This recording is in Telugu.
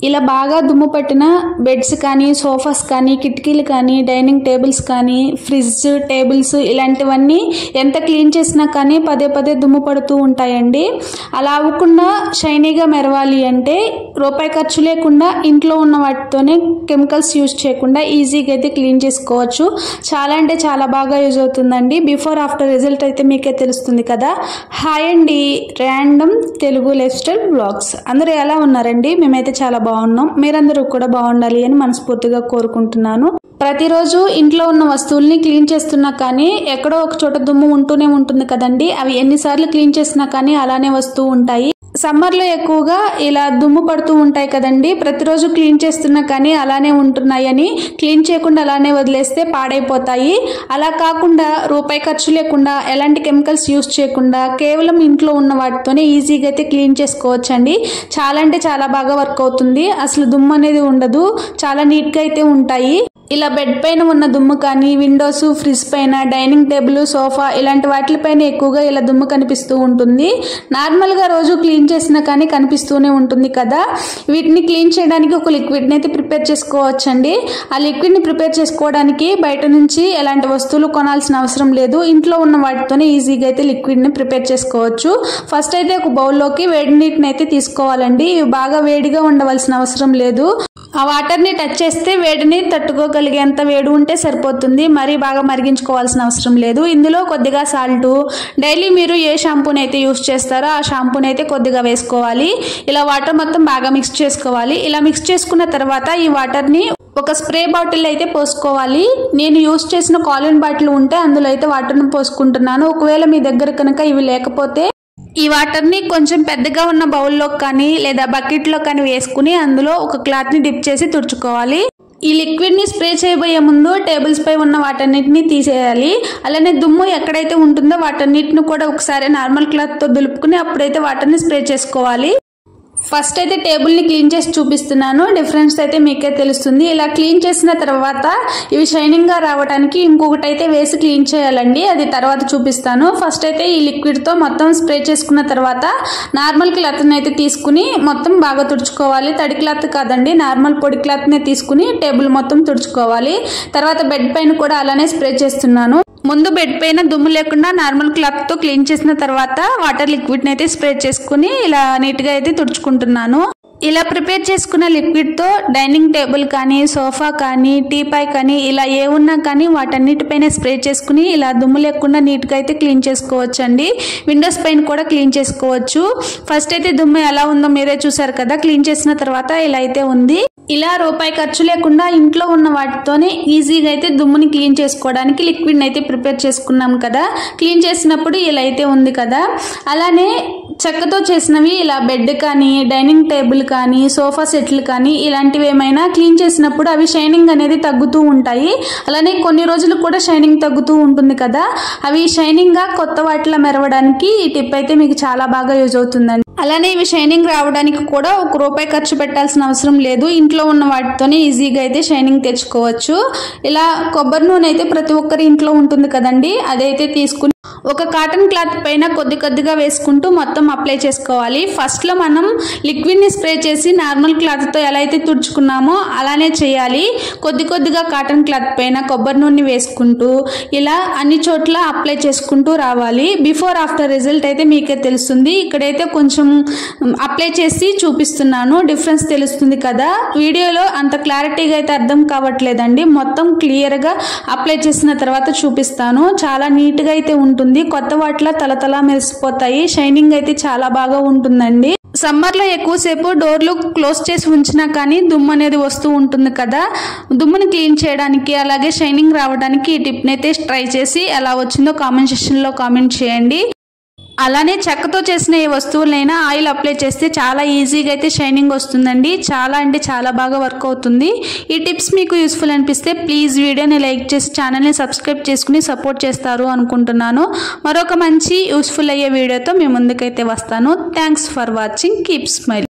ఇలా బాగా దుమ్ము పట్టిన బెడ్స్ కానీ సోఫాస్ కానీ కిటికీలు కానీ డైనింగ్ టేబుల్స్ కానీ ఫ్రిడ్జ్ టేబుల్స్ ఇలాంటివన్నీ ఎంత క్లీన్ చేసినా కానీ పదే పదే దుమ్ము పడుతూ ఉంటాయండి. అలా అవ్వకుండా షైనీగా మెరవాలి అంటే రూపాయి ఖర్చు లేకుండా ఇంట్లో ఉన్న వాటితోనే కెమికల్స్ యూజ్ చేయకుండా ఈజీగా అయితే క్లీన్ చేసుకోవచ్చు. చాలా అంటే చాలా బాగా యూజ్ అవుతుందండి. బిఫోర్ ఆఫ్టర్ రిజల్ట్ అయితే మీకే తెలుస్తుంది కదా. హాయ్ అండి, random Telugu life style vlogs. అందరూ ఎలా ఉన్నారండి? మేమైతే చాలా బాగున్నాం. మీరందరూ కూడా బాగుండాలి అని మనస్ఫూర్తిగా కోరుకుంటున్నాను. ప్రతిరోజు ఇంట్లో ఉన్న వస్తువుల్ని క్లీన్ చేస్తున్నా కానీ ఎక్కడో ఒక చోట దుమ్ము ఉంటూనే ఉంటుంది కదండి. అవి ఎన్నిసార్లు క్లీన్ చేసినా కానీ అలానే వస్తూ ఉంటాయి. సమ్మర్లో ఎక్కువగా ఇలా దుమ్ము పడుతూ ఉంటాయి కదండి. ప్రతిరోజు క్లీన్ చేస్తున్నా కానీ అలానే ఉంటున్నాయని క్లీన్ చేయకుండా అలానే వదిలేస్తే పాడైపోతాయి. అలా కాకుండా రూపాయి ఖర్చు లేకుండా ఎలాంటి కెమికల్స్ యూజ్ చేయకుండా కేవలం ఇంట్లో ఉన్న వాటితోనే ఈజీగా అయితే క్లీన్ చేసుకోవచ్చండి. చాలా అంటే చాలా బాగా వర్క్ అవుతుంది. అసలు దుమ్ము అనేది ఉండదు, చాలా నీట్గా అయితే ఉంటాయి. ఇలా బెడ్ పైన ఉన్న దుమ్ము కానీ విండోస్ ఫ్రిడ్జ్ పైన డైనింగ్ టేబుల్ సోఫా ఇలాంటి వాటిపైన ఎక్కువగా ఇలా దుమ్ము కనిపిస్తూ ఉంటుంది. నార్మల్గా రోజు క్లీన్ చేసినా కానీ కనిపిస్తూనే ఉంటుంది కదా. వీటిని క్లీన్ చేయడానికి ఒక లిక్విడ్ని అయితే ప్రిపేర్ చేసుకోవచ్చండి. ఆ లిక్విడ్ని ప్రిపేర్ చేసుకోవడానికి బయట నుంచి ఎలాంటి వస్తువులు కొనాల్సిన అవసరం లేదు. ఇంట్లో ఉన్న వాటితోనే ఈజీగా అయితే లిక్విడ్ని ప్రిపేర్ చేసుకోవచ్చు. ఫస్ట్ అయితే ఒక బౌల్లోకి వేడి నీటిని అయితే తీసుకోవాలండి. ఇవి బాగా వేడిగా ఉండవలసిన అవసరం లేదు. ఆ వాటర్ని టచ్ చేస్తే వేడిని తట్టుకోగలిగేంత వేడి ఉంటే సరిపోతుంది. మరీ బాగా మరిగించుకోవాల్సిన అవసరం లేదు. ఇందులో కొద్దిగా సాల్ట్, డైలీ మీరు ఏ షాంపూని అయితే యూస్ చేస్తారో ఆ షాంపూని అయితే కొద్దిగా వేసుకోవాలి. ఇలా వాటర్ మొత్తం బాగా మిక్స్ చేసుకోవాలి. ఇలా మిక్స్ చేసుకున్న తర్వాత ఈ వాటర్ని ఒక స్ప్రే బాటిల్ అయితే పోసుకోవాలి. నేను యూస్ చేసిన కాలిన్ బాటిల్ ఉంటే అందులో అయితే వాటర్ని పోసుకుంటున్నాను. ఒకవేళ మీ దగ్గర కనుక ఇవి లేకపోతే ఈ వాటర్ని కొంచెం పెద్దగా ఉన్న బౌల్లో కానీ లేదా బకెట్లో కానీ వేసుకుని అందులో ఒక క్లాత్ని డిప్ చేసి తుడుచుకోవాలి. ఈ లిక్విడ్ని స్ప్రే చేయబోయే ముందు టేబుల్స్ పై ఉన్న వాటన్నిటిని తీసేయాలి. అలానే దుమ్ము ఎక్కడైతే ఉంటుందో వాటన్నిటిని కూడా ఒకసారి నార్మల్ క్లాత్తో దులుపుకుని అప్పుడైతే వాటర్ని స్ప్రే చేసుకోవాలి. ఫస్ట్ అయితే టేబుల్ని క్లీన్ చేసి చూపిస్తున్నాను. డిఫరెన్స్ అయితే మీకే తెలుస్తుంది. ఇలా క్లీన్ చేసిన తర్వాత ఇవి షైనింగ్గా రావడానికి ఇంకొకటి అయితే వేసి క్లీన్ చేయాలండి. అది తర్వాత చూపిస్తాను. ఫస్ట్ అయితే ఈ లిక్విడ్తో మొత్తం స్ప్రే చేసుకున్న తర్వాత నార్మల్ క్లాత్ని అయితే తీసుకుని మొత్తం బాగా తుడుచుకోవాలి. తడి క్లాత్ కాదండి, నార్మల్ పొడి క్లాత్ని తీసుకుని టేబుల్ మొత్తం తుడుచుకోవాలి. తర్వాత బెడ్ పైన కూడా అలానే స్ప్రే చేస్తున్నాను. ముందు బెడ్ పైన దుమ్ము లేకుండా నార్మల్ క్లాత్తో క్లీన్ చేసిన తర్వాత వాటర్ లిక్విడ్ని అయితే స్ప్రే చేసుకుని ఇలా నీట్గా అయితే తుడుచుకుంటున్నాను. ఇలా ప్రిపేర్ చేసుకున్న లిక్విడ్తో డైనింగ్ టేబుల్ కానీ సోఫా కానీ టీపాయ్ కానీ ఇలా ఏ ఉన్నా కానీ వాటన్నిటిపైన స్ప్రే చేసుకుని ఇలా దుమ్ము లేకుండా నీట్గా అయితే క్లీన్ చేసుకోవచ్చండి. విండోస్ పైన కూడా క్లీన్ చేసుకోవచ్చు. ఫస్ట్ అయితే దుమ్ము ఎలా ఉందో మీరే చూసారు కదా. క్లీన్ చేసిన తర్వాత ఇలా అయితే ఉంది. ఇలా రూపాయి ఖర్చు లేకుండా ఇంట్లో ఉన్న వాటితోనే ఈజీగా అయితే దుమ్ముని క్లీన్ చేసుకోవడానికి లిక్విడ్ని అయితే ప్రిపేర్ చేసుకున్నాం కదా. క్లీన్ చేసినప్పుడు ఇలా అయితే ఉంది కదా. అలానే చెక్కతో చేసినవి ఇలా బెడ్ కానీ డైనింగ్ టేబుల్ కానీ సోఫా సెట్లు కానీ ఇలాంటివి ఏమైనా క్లీన్ చేసినప్పుడు అవి షైనింగ్ అనేది తగ్గుతూ ఉంటాయి. అలానే కొన్ని రోజులు కూడా షైనింగ్ తగ్గుతూ ఉంటుంది కదా. అవి షైనింగ్గా కొత్త వాటిలో మెరవడానికి ఈ టిప్ అయితే మీకు చాలా బాగా యూజ్ అవుతుందండి. అలానే ఇవి షైనింగ్ రావడానికి కూడా ఒక రూపాయి ఖర్చు పెట్టాల్సిన అవసరం లేదు. ఇంట్లో ఉన్న వాటితోనే ఈజీగా అయితే షైనింగ్ తెచ్చుకోవచ్చు. ఇలా కొబ్బరి నూనె అయితే ప్రతి ఒక్కరి ఇంట్లో ఉంటుంది కదండి. అదైతే తీసుకుని ఒక కాటన్ క్లాత్ పైన కొద్ది కొద్దిగా వేసుకుంటూ మొత్తం అప్లై చేసుకోవాలి. ఫస్ట్లో మనం లిక్విడ్ని స్ప్రే చేసి నార్మల్ క్లాత్తో ఎలా అయితే తుడుచుకున్నామో అలానే చేయాలి. కొద్ది కొద్దిగా కాటన్ క్లాత్ పైన కొబ్బరి నూనె వేసుకుంటూ ఇలా అన్ని చోట్ల అప్లై చేసుకుంటూ రావాలి. బిఫోర్ ఆఫ్టర్ రిజల్ట్ అయితే మీకే తెలుస్తుంది. ఇక్కడైతే కొంచెం అప్లై చేసి చూపిస్తున్నాను. డిఫరెన్స్ తెలుస్తుంది కదా. వీడియోలో అంత క్లారిటీగా అయితే అర్థం కావట్లేదండి. మొత్తం క్లియర్గా అప్లై చేసిన తర్వాత చూపిస్తాను. చాలా నీట్గా అయితే ఉంటుంది. కొత్త వాటిలో తలతలా మెరిసిపోతాయి. షైనింగ్ అయితే చాలా బాగా ఉంటుందండి. సమ్మర్లో ఎక్కువసేపు డోర్లు క్లోజ్ చేసి ఉంచినా కానీ దుమ్ము అనేది వస్తూ ఉంటుంది కదా. దుమ్ముని క్లీన్ చేయడానికి అలాగే షైనింగ్ రావడానికి ఈ టిప్ని అయితే ట్రై చేసి ఎలా వచ్చిందో కామెంట్ సెక్షన్లో కామెంట్ చేయండి. అలానే చెక్కతో చేసిన ఏ వస్తువులైనా ఆయిల్ అప్లై చేస్తే చాలా ఈజీగా అయితే షైనింగ్ వస్తుందండి. చాలా అంటే చాలా బాగా వర్క్ అవుతుంది. ఈ టిప్స్ మీకు యూస్ఫుల్ అనిపిస్తే ప్లీజ్ వీడియోని లైక్ చేసి ఛానల్ని సబ్స్క్రైబ్ చేసుకుని సపోర్ట్ చేస్తారు అనుకుంటున్నాను. మరొక మంచి యూస్ఫుల్ అయ్యే వీడియోతో మీ ముందుకైతే వస్తాను. Thanks for watching. Keep smile.